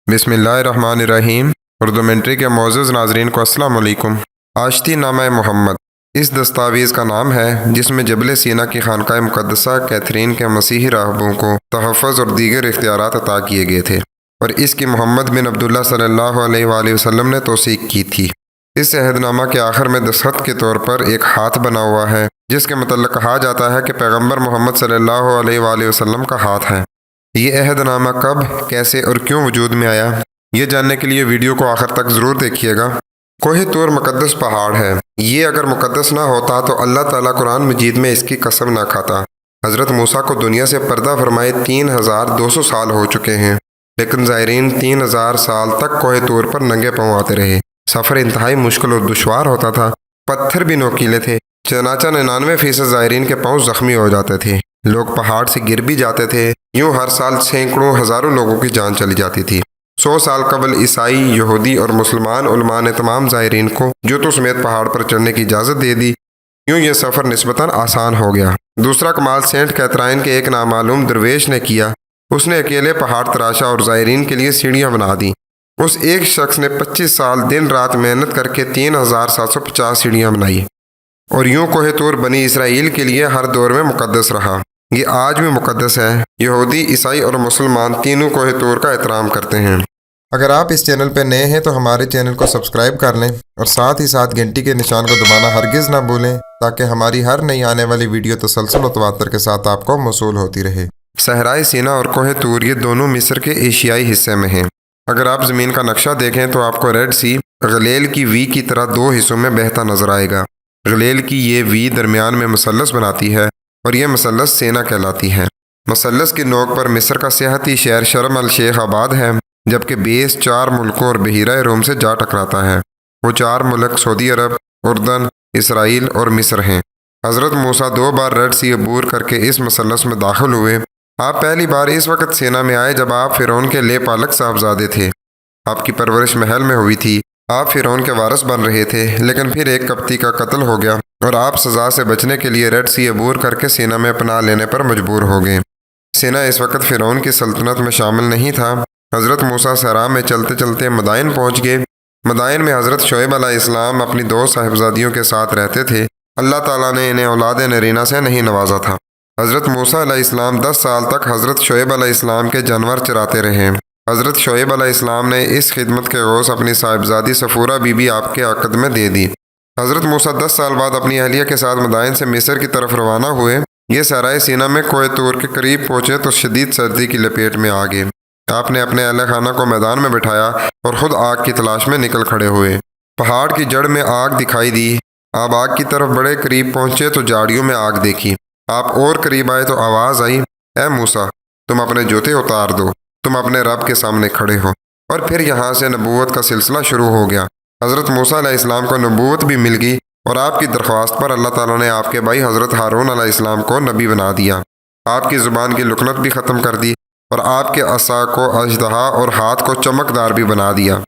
بسم اللہ الرحمن الرحیم۔ اردو منٹری کے معزز ناظرین کو السلام علیکم۔ آشتی نامہ محمد اس دستاویز کا نام ہے جس میں جبل سینا کی خانقاہ مقدسہ کیتھرین کے مسیحی راہبوں کو تحفظ اور دیگر اختیارات عطا کیے گئے تھے، اور اس کی محمد بن عبداللہ صلی اللہ علیہ وآلہ وسلم نے توثیق کی تھی۔ اس عہد نامہ کے آخر میں دستخط کے طور پر ایک ہاتھ بنا ہوا ہے، جس کے متعلق کہا جاتا ہے کہ پیغمبر محمد صلی اللہ علیہ وآلہ وسلم کا ہاتھ ہے۔ یہ عہد نامہ کب، کیسے اور کیوں وجود میں آیا، یہ جاننے کے لیے ویڈیو کو آخر تک ضرور دیکھیے گا۔ کوہ طور مقدس پہاڑ ہے۔ یہ اگر مقدس نہ ہوتا تو اللہ تعالیٰ قرآن مجید میں اس کی قسم نہ کھاتا۔ حضرت موسیٰ کو دنیا سے پردہ فرمائے 3200 سال ہو چکے ہیں، لیکن زائرین 3000 سال تک کوہ طور پر ننگے پاؤں آتے رہے۔ سفر انتہائی مشکل اور دشوار ہوتا تھا، پتھر بھی نوکیلے تھے، چنانچہ 99% زائرین کے پاؤں زخمی ہو جاتے تھے، لوگ پہاڑ سے گر بھی جاتے تھے۔ یوں ہر سال سینکڑوں ہزاروں لوگوں کی جان چلی جاتی تھی۔ 100 سال قبل عیسائی، یہودی اور مسلمان علماء نے تمام زائرین کو جوتوں سمیت پہاڑ پر چڑھنے کی اجازت دے دی۔ یوں یہ سفر نسبتاً آسان ہو گیا۔ دوسرا کمال سینٹ کیتھرائن کے ایک نامعلوم درویش نے کیا۔ اس نے اکیلے پہاڑ تراشا اور زائرین کے لیے سیڑھیاں بنا دیں۔ اس ایک شخص نے 25 سال دن رات محنت کر کے 3750 سیڑھیاں بنائی، اور یوں کوہ طور بنی اسرائیل کے لیے ہر دور میں مقدس رہا۔ یہ آج بھی مقدس ہے۔ یہودی، عیسائی اور مسلمان تینوں کوہ طور کا احترام کرتے ہیں۔ اگر آپ اس چینل پہ نئے ہیں تو ہمارے چینل کو سبسکرائب کر لیں، اور ساتھ ہی ساتھ گھنٹی کے نشان کو دبانا ہرگز نہ بھولیں، تاکہ ہماری ہر نئی آنے والی ویڈیو تسلسل و تواتر کے ساتھ آپ کو موصول ہوتی رہے۔ صحرائے سینا اور کوہ طور یہ دونوں مصر کے ایشیائی حصے میں ہیں۔ اگر آپ زمین کا نقشہ دیکھیں تو آپ کو ریڈ سی غلیل کی وی کی طرح دو حصوں میں بہتا نظر آئے گا۔ غلیل کی یہ وی درمیان میں مثلث بناتی ہے، اور یہ مثلث سینا کہلاتی ہے۔ مثلث کی نوک پر مصر کا سیاحتی شہر شرم الشیخ آباد ہے، جبکہ بیس 4 ملکوں اور بحیرہ روم سے جا ٹکراتا ہے۔ وہ 4 ملک سعودی عرب، اردن، اسرائیل اور مصر ہیں۔ حضرت موسیٰ 2 بار ریڈ سی عبور کر کے اس مثلث میں داخل ہوئے۔ آپ پہلی بار اس وقت سینا میں آئے جب آپ فرعون کے لے پالک صاحبزادے تھے۔ آپ کی پرورش محل میں ہوئی تھی۔ آپ فرعون کے وارث بن رہے تھے، لیکن پھر ایک قبطی کا قتل ہو گیا، اور آپ سزا سے بچنے کے لیے ریڈ سی عبور کر کے سینا میں پناہ لینے پر مجبور ہو گئے۔ سینا اس وقت فرعون کی سلطنت میں شامل نہیں تھا۔ حضرت موسیٰ صحرا میں چلتے چلتے مدائن پہنچ گئے۔ مدائن میں حضرت شعیب علیہ السلام اپنی 2 صاحبزادیوں کے ساتھ رہتے تھے۔ اللہ تعالیٰ نے انہیں اولاد نرینہ سے نہیں نوازا تھا۔ حضرت موسیٰ علیہ السلام 10 سال تک حضرت شعیب علیہ السلام کے جانور چراتے رہے۔ حضرت شعیب علیہ السلام نے اس خدمت کے عوض اپنی صاحبزادی صفورہ بی بی آپ کے عقد میں دے دی۔ حضرت موسیٰ 10 سال بعد اپنی اہلیہ کے ساتھ مدائن سے مصر کی طرف روانہ ہوئے۔ یہ صحرائے سینا میں کوہ طور کے قریب پہنچے تو شدید سردی کی لپیٹ میں آ گئے۔ آپ نے اپنے اہل خانہ کو میدان میں بٹھایا اور خود آگ کی تلاش میں نکل کھڑے ہوئے۔ پہاڑ کی جڑ میں آگ دکھائی دی۔ آپ آگ کی طرف بڑے قریب پہنچے تو جھاڑیوں میں آگ دیکھی۔ آپ اور قریب آئے تو آواز آئی، اے موسیٰ، تم اپنے جوتے اتار دو، تم اپنے رب کے سامنے کھڑے ہو۔ اور پھر یہاں سے نبوت کا سلسلہ شروع ہو گیا۔ حضرت موسیٰ علیہ السلام کو نبوت بھی مل گئی، اور آپ کی درخواست پر اللہ تعالیٰ نے آپ کے بھائی حضرت ہارون علیہ السلام کو نبی بنا دیا۔ آپ کی زبان کی لکنت بھی ختم کر دی، اور آپ کے عصا کو اژدہا اور ہاتھ کو چمکدار بھی بنا دیا۔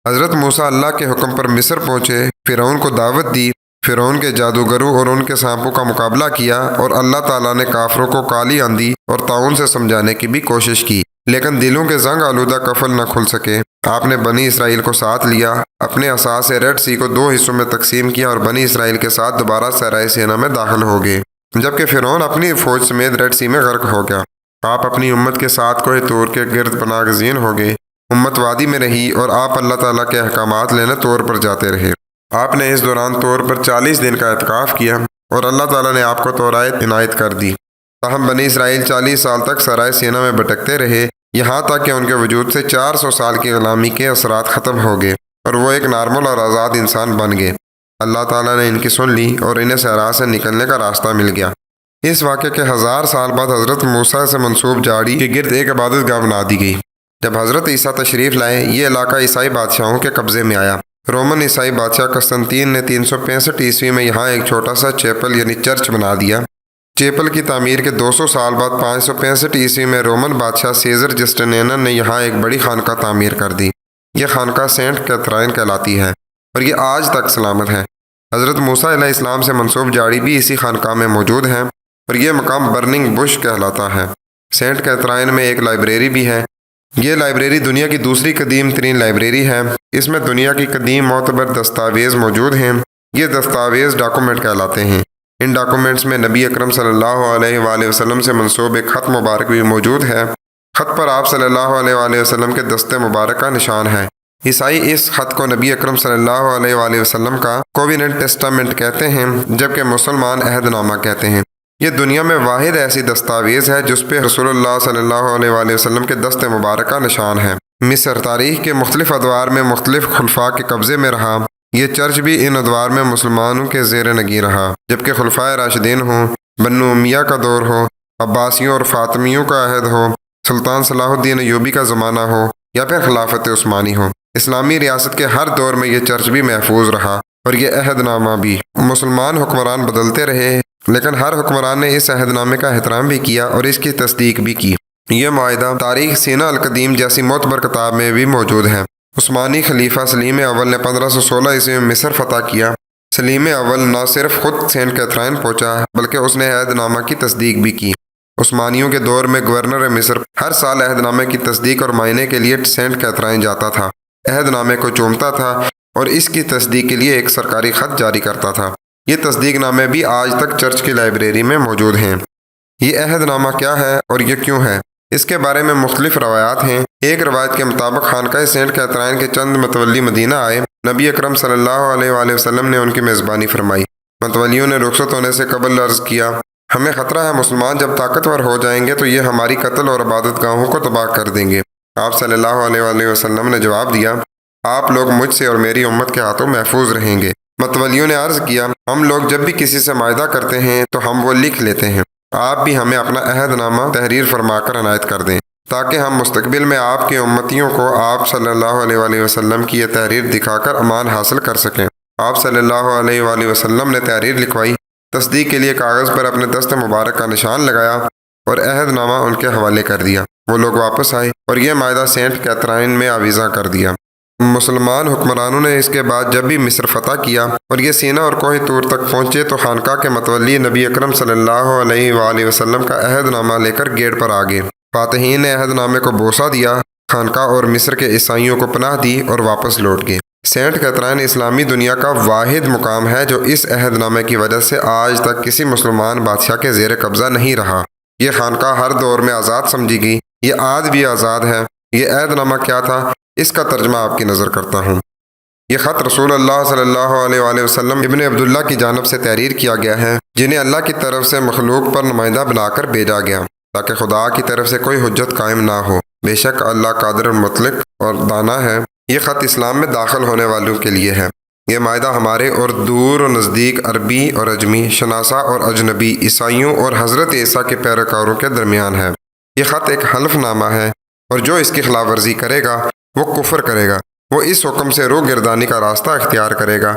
حضرت موسیٰ اللہ کے حکم پر مصر پہنچے، فرعون کو دعوت دی، فرعون کے جادوگروں اور ان کے سانپوں کا مقابلہ کیا، اور اللہ تعالیٰ نے کافروں کو کالی آندھی اور طاعون سے سمجھانے کی بھی کوشش کی، لیکن دلوں کے زنگ آلودہ قفل نہ کھل سکے۔ آپ نے بنی اسرائیل کو ساتھ لیا، اپنے عصا سے ریڈ سی کو 2 حصوں میں تقسیم کیا، اور بنی اسرائیل کے ساتھ دوبارہ صحرائے سینا میں داخل ہو گئے، جبکہ فرعون اپنی فوج سمیت ریڈ سی میں غرق ہو گیا۔ آپ اپنی امت کے ساتھ کوہ طور کے گرد پناہ گزین ہو گئے۔ امت وادی میں رہی، اور آپ اللہ تعالیٰ کے احکامات لینے طور پر جاتے رہے۔ آپ نے اس دوران طور پر 40 دن کا اعتکاف کیا، اور اللہ تعالیٰ نے آپ کو تورات عنایت کر دی۔ تاہم بنی اسرائیل 40 سال تک صحرائے سینا میں بھٹکتے رہے، یہاں تک کہ ان کے وجود سے 400 سال کی غلامی کے اثرات ختم ہو گئے، اور وہ ایک نارمل اور آزاد انسان بن گئے۔ اللہ تعالیٰ نے ان کی سن لی، اور انہیں صحرا سے نکلنے کا راستہ مل گیا۔ اس واقعے کے 1000 سال بعد حضرت موسیٰ سے منسوب جھاڑی کے گرد ایک عبادت گاہ بنا دی گئی۔ جب حضرت عیسیٰ تشریف لائے، یہ علاقہ عیسائی بادشاہوں کے قبضے میں آیا۔ رومن عیسائی بادشاہ قسطنطین نے 365 عیسوی میں یہاں ایک چھوٹا سا چیپل یعنی چرچ بنا دیا۔ چیپل کی تعمیر کے 200 سال بعد 565 عیسوی میں رومن بادشاہ سیزر جسٹینین نے یہاں ایک بڑی خانقاہ تعمیر کر دی۔ یہ خانقاہ سینٹ کیتھرائن کہلاتی ہے، اور یہ آج تک سلامت ہے۔ حضرت موسیٰ علیہ السلام سے منسوب جھاڑی بھی اسی خانقاہ میں موجود ہے، اور یہ مقام برننگ بش کہلاتا ہے۔ سینٹ کیتھرائن میں ایک لائبریری بھی ہے، یہ لائبریری دنیا کی دوسری قدیم ترین لائبریری ہے۔ اس میں دنیا کی قدیم معتبر دستاویز موجود ہیں۔ یہ دستاویز ڈاکومنٹ کہلاتے ہیں۔ ان ڈاکومنٹس میں نبی اکرم صلی اللہ علیہ وآلہ وسلم سے منسوب ایک خط مبارک بھی موجود ہے۔ خط پر آپ صلی اللہ علیہ وآلہ وسلم کے دست مبارک کا نشان ہے۔ عیسائی اس خط کو نبی اکرم صلی اللہ علیہ وآلہ وسلم کا کوویننٹ ٹیسٹامنٹ کہتے ہیں، جبکہ مسلمان عہد نامہ کہتے ہیں۔ یہ دنیا میں واحد ایسی دستاویز ہے جس پہ رسول اللہ صلی اللہ علیہ وآلہ وسلم کے دست مبارک کا نشان ہے۔ مصر تاریخ کے مختلف ادوار میں مختلف خلفاء کے قبضے میں رہا۔ یہ چرچ بھی ان ادوار میں مسلمانوں کے زیر نگیں رہا، جبکہ خلفائے راشدین ہوں، بنو امیہ کا دور ہو، عباسیوں اور فاطمیوں کا عہد ہو، سلطان صلاح الدین ایوبی کا زمانہ ہو یا پھر خلافت عثمانی ہو، اسلامی ریاست کے ہر دور میں یہ چرچ بھی محفوظ رہا اور یہ عہد نامہ بھی۔ مسلمان حکمران بدلتے رہے، لیکن ہر حکمران نے اس عہد نامے کا احترام بھی کیا اور اس کی تصدیق بھی کی۔ یہ معاہدہ تاریخ سینا القدیم جیسی معتبر کتاب میں بھی موجود ہے۔ عثمانی خلیفہ سلیم اول نے 1516 عیسوی میں مصر فتح کیا۔ سلیم اول نہ صرف خود سینٹ کیتھرائن پہنچا بلکہ اس نے عہد نامہ کی تصدیق بھی کی۔ عثمانیوں کے دور میں گورنر مصر ہر سال عہد نامے کی تصدیق اور معائنے کے لیے سینٹ کیتھرائن جاتا تھا، عہد نامے کو چومتا تھا اور اس کی تصدیق کے لیے ایک سرکاری خط جاری کرتا تھا۔ یہ تصدیق نامے بھی آج تک چرچ کی لائبریری میں موجود ہیں۔ یہ عہد نامہ کیا ہے اور یہ کیوں ہے، اس کے بارے میں مختلف روایات ہیں۔ ایک روایت کے مطابق خانقاہ سینٹ کیتھرائن کے چند متولی مدینہ آئے۔ نبی اکرم صلی اللہ علیہ وآلہ وسلم نے ان کی میزبانی فرمائی۔ متولیوں نے رخصت ہونے سے قبل عرض کیا، ہمیں خطرہ ہے مسلمان جب طاقتور ہو جائیں گے تو یہ ہماری قتل اور عبادت گاہوں کو تباہ کر دیں گے۔ آپ صلی اللہ علیہ وآلہ وسلم نے جواب دیا، آپ لوگ مجھ سے اور میری امت کے ہاتھوں محفوظ رہیں گے۔ متولیوں نے عرض کیا، ہم لوگ جب بھی کسی سے معاہدہ کرتے ہیں تو ہم وہ لکھ لیتے ہیں، آپ بھی ہمیں اپنا عہد نامہ تحریر فرما کر عنایت کر دیں تاکہ ہم مستقبل میں آپ کی امتیوں کو آپ صلی اللہ علیہ وآلہ وسلم کی یہ تحریر دکھا کر امان حاصل کر سکیں۔ آپ صلی اللہ علیہ وآلہ وسلم نے تحریر لکھوائی، تصدیق کے لیے کاغذ پر اپنے دست مبارک کا نشان لگایا اور عہد نامہ ان کے حوالے کر دیا۔ وہ لوگ واپس آئے اور یہ معاہدہ سینٹ کیتھرائن میں آویزاں کر دیا۔ مسلمان حکمرانوں نے اس کے بعد جب بھی مصر فتح کیا اور یہ سینا اور کوہ طور تک پہنچے تو خانقاہ کے متولی نبی اکرم صلی اللہ علیہ وآلہ وسلم کا عہد نامہ لے کر گیٹ پر آگے۔ فاتحین نے عہد نامے کو بوسہ دیا، خانقاہ اور مصر کے عیسائیوں کو پناہ دی اور واپس لوٹ گئے۔ سینٹ کیتھرائن اسلامی دنیا کا واحد مقام ہے جو اس عہد نامے کی وجہ سے آج تک کسی مسلمان بادشاہ کے زیر قبضہ نہیں رہا۔ یہ خانقاہ ہر دور میں آزاد سمجھی گئی، یہ آج بھی آزاد ہے۔ یہ عہد نامہ کیا تھا، اس کا ترجمہ آپ کی نظر کرتا ہوں۔ یہ خط رسول اللہ صلی اللہ علیہ وآلہ وسلم ابن عبداللہ کی جانب سے تحریر کیا گیا ہے، جنہیں اللہ کی طرف سے مخلوق پر نمائندہ بنا کر بھیجا گیا تاکہ خدا کی طرف سے کوئی حجت قائم نہ ہو۔ بے شک اللہ قادر مطلق اور دانا ہے۔ یہ خط اسلام میں داخل ہونے والوں کے لیے ہے۔ یہ معاہدہ ہمارے اور دور و نزدیک، عربی اور عجمی، شناسا اور اجنبی، عیسائیوں اور حضرت عیسیٰ کے پیروکاروں کے درمیان ہے۔ یہ خط ایک حلف نامہ ہے اور جو اس کی خلاف ورزی کرے گا وہ کفر کرے گا، وہ اس حکم سے روح گردانی کا راستہ اختیار کرے گا۔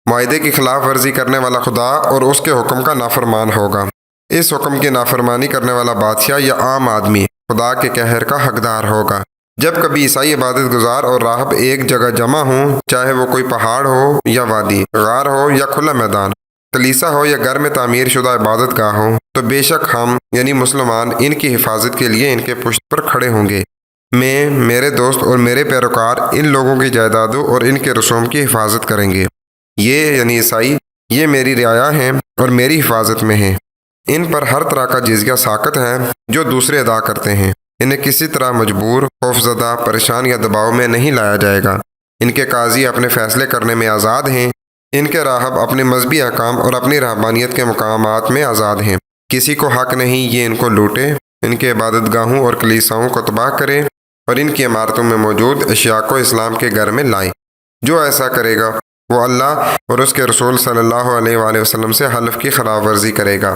معاہدے کی خلاف ورزی کرنے والا خدا اور اس کے حکم کا نافرمان ہوگا۔ اس حکم کی نافرمانی کرنے والا بادشاہ یا عام آدمی خدا کے قہر کا حقدار ہوگا۔ جب کبھی عیسائی عبادت گزار اور راہب ایک جگہ جمع ہوں، چاہے وہ کوئی پہاڑ ہو یا وادی، غار ہو یا کھلا میدان، کلیسا ہو یا گھر میں تعمیر شدہ عبادت گاہ ہو، تو بے شک ہم یعنی مسلمان ان کی حفاظت کے لیے ان کے پشت پر کھڑے ہوں گے۔ میں، میرے دوست اور میرے پیروکار ان لوگوں کی جائیدادوں اور ان کے رسوم کی حفاظت کریں گے۔ یہ یعنی عیسائی، یہ میری رعایا ہیں اور میری حفاظت میں ہیں۔ ان پر ہر طرح کا جزیہ ساقط ہے جو دوسرے ادا کرتے ہیں۔ انہیں کسی طرح مجبور، خوفزدہ، پریشان یا دباؤ میں نہیں لایا جائے گا۔ ان کے قاضی اپنے فیصلے کرنے میں آزاد ہیں۔ ان کے راہب اپنے مذہبی احکام اور اپنی رہبانیت کے مقامات میں آزاد ہیں۔ کسی کو حق نہیں یہ ان کو لوٹے، ان کے عبادت گاہوں اور کلیساؤں کو تباہ کرے اور ان کی عمارتوں میں موجود اشیاء کو اسلام کے گھر میں لائے۔ جو ایسا کرے گا وہ اللہ اور اس کے رسول صلی اللہ علیہ وآلہ وسلم سے حلف کی خلاف ورزی کرے گا۔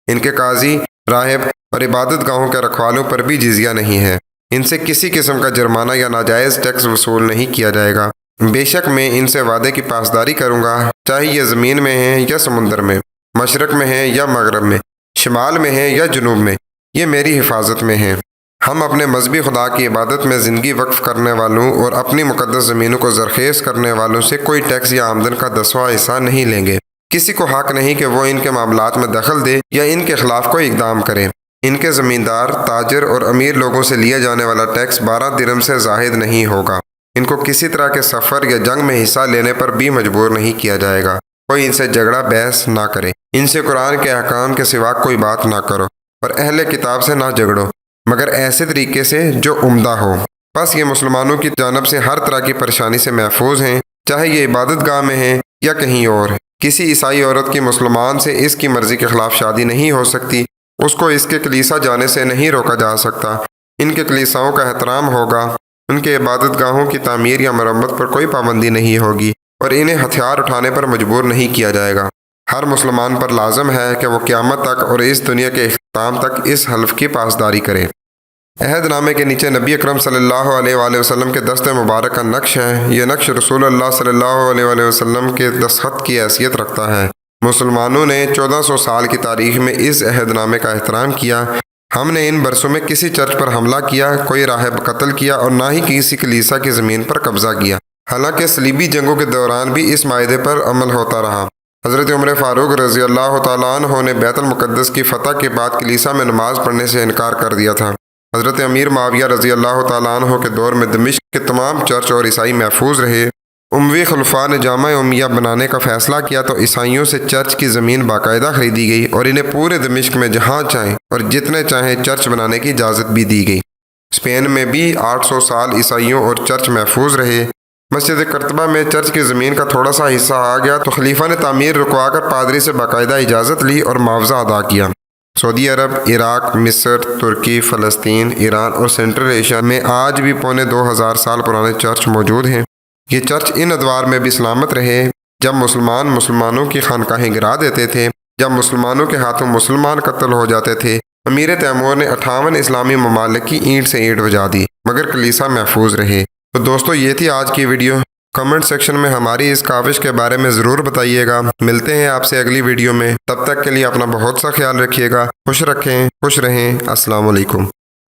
ان کے قاضی، راہب اور عبادت گاہوں کے رکھوالوں پر بھی جزیہ نہیں ہے۔ ان سے کسی قسم کا جرمانہ یا ناجائز ٹیکس وصول نہیں کیا جائے گا۔ بے شک میں ان سے وعدے کی پاسداری کروں گا، چاہے یہ زمین میں ہیں یا سمندر میں، مشرق میں ہیں یا مغرب میں، شمال میں ہیں یا جنوب میں، یہ میری حفاظت میں ہیں۔ ہم اپنے مذہبی خدا کی عبادت میں زندگی وقف کرنے والوں اور اپنی مقدس زمینوں کو زرخیز کرنے والوں سے کوئی ٹیکس یا آمدن کا 10واں حصہ نہیں لیں گے۔ کسی کو حق نہیں کہ وہ ان کے معاملات میں دخل دے یا ان کے خلاف کوئی اقدام کرے۔ ان کے زمیندار، تاجر اور امیر لوگوں سے لیا جانے والا ٹیکس 12 درہم سے زائد نہیں ہوگا۔ ان کو کسی طرح کے سفر یا جنگ میں حصہ لینے پر بھی مجبور نہیں کیا جائے گا۔ کوئی ان سے جھگڑا بحث نہ کرے۔ ان سے قرآن کے احکام کے سوا کوئی بات نہ کرو اور اہل کتاب سے نہ جھگڑو، مگر ایسے طریقے سے جو عمدہ ہو۔ بس یہ مسلمانوں کی جانب سے ہر طرح کی پریشانی سے محفوظ ہیں، چاہے یہ عبادت گاہ میں ہیں یا کہیں اور۔ کسی عیسائی عورت کی مسلمان سے اس کی مرضی کے خلاف شادی نہیں ہو سکتی، اس کو اس کے کلیسا جانے سے نہیں روکا جا سکتا۔ ان کے کلیساؤں کا احترام ہوگا، ان کے عبادت گاہوں کی تعمیر یا مرمت پر کوئی پابندی نہیں ہوگی اور انہیں ہتھیار اٹھانے پر مجبور نہیں کیا جائے گا۔ ہر مسلمان پر لازم ہے کہ وہ قیامت تک اور اس دنیا کے اختتام تک اس حلف کی پاسداری کرے۔ عہد نامے کے نیچے نبی اکرم صلی اللہ علیہ وآلہ وسلم کے دست مبارک کا نقش ہے۔ یہ نقش رسول اللہ صلی اللہ علیہ وآلہ وسلم کے دستخط کی حیثیت رکھتا ہے۔ مسلمانوں نے 1400 سال کی تاریخ میں اس عہد نامے کا احترام کیا۔ ہم نے ان برسوں میں کسی چرچ پر حملہ کیا، کوئی راہب قتل کیا اور نہ ہی کسی کلیسا کی زمین پر قبضہ کیا۔ حالانکہ صلیبی جنگوں کے دوران بھی اس معاہدے پر عمل ہوتا رہا۔ حضرت عمر فاروق رضی اللہ تعالیٰ عنہ نے بیت المقدس کی فتح کے بعد کلیسا میں نماز پڑھنے سے انکار کر دیا تھا۔ حضرت امیر معاویہ رضی اللہ تعالیٰ عنہ کے دور میں دمشق کے تمام چرچ اور عیسائی محفوظ رہے۔ اموی خلفاء نے جامع امیہ بنانے کا فیصلہ کیا تو عیسائیوں سے چرچ کی زمین باقاعدہ خریدی گئی اور انہیں پورے دمشق میں جہاں چاہیں اور جتنے چاہیں چرچ بنانے کی اجازت بھی دی گئی۔ اسپین میں بھی 800 سال عیسائیوں اور چرچ محفوظ رہے۔ مسجد قرطبہ میں چرچ کی زمین کا تھوڑا سا حصہ آ گیا تو خلیفہ نے تعمیر رکوا کر پادری سے باقاعدہ اجازت لی اور معاوضہ ادا کیا۔ سعودی عرب، عراق، مصر، ترکی، فلسطین، ایران اور سینٹرل ایشیا میں آج بھی 2500 سال پرانے چرچ موجود ہیں۔ یہ چرچ ان ادوار میں بھی سلامت رہے جب مسلمانوں کی خانقاہیں گرا دیتے تھے، جب مسلمانوں کے ہاتھوں مسلمان قتل ہو جاتے تھے۔ امیر تیمور نے 58 اسلامی ممالک کی اینٹ سے اینٹ بجا دی، مگر کلیسا محفوظ رہے۔ تو دوستو، یہ تھی آج کی ویڈیو۔ کمنٹ سیکشن میں ہماری اس کاوش کے بارے میں ضرور بتائیے گا۔ ملتے ہیں آپ سے اگلی ویڈیو میں، تب تک کے لیے اپنا بہت سا خیال رکھیے گا۔ خوش رہیں۔ السلام علیکم۔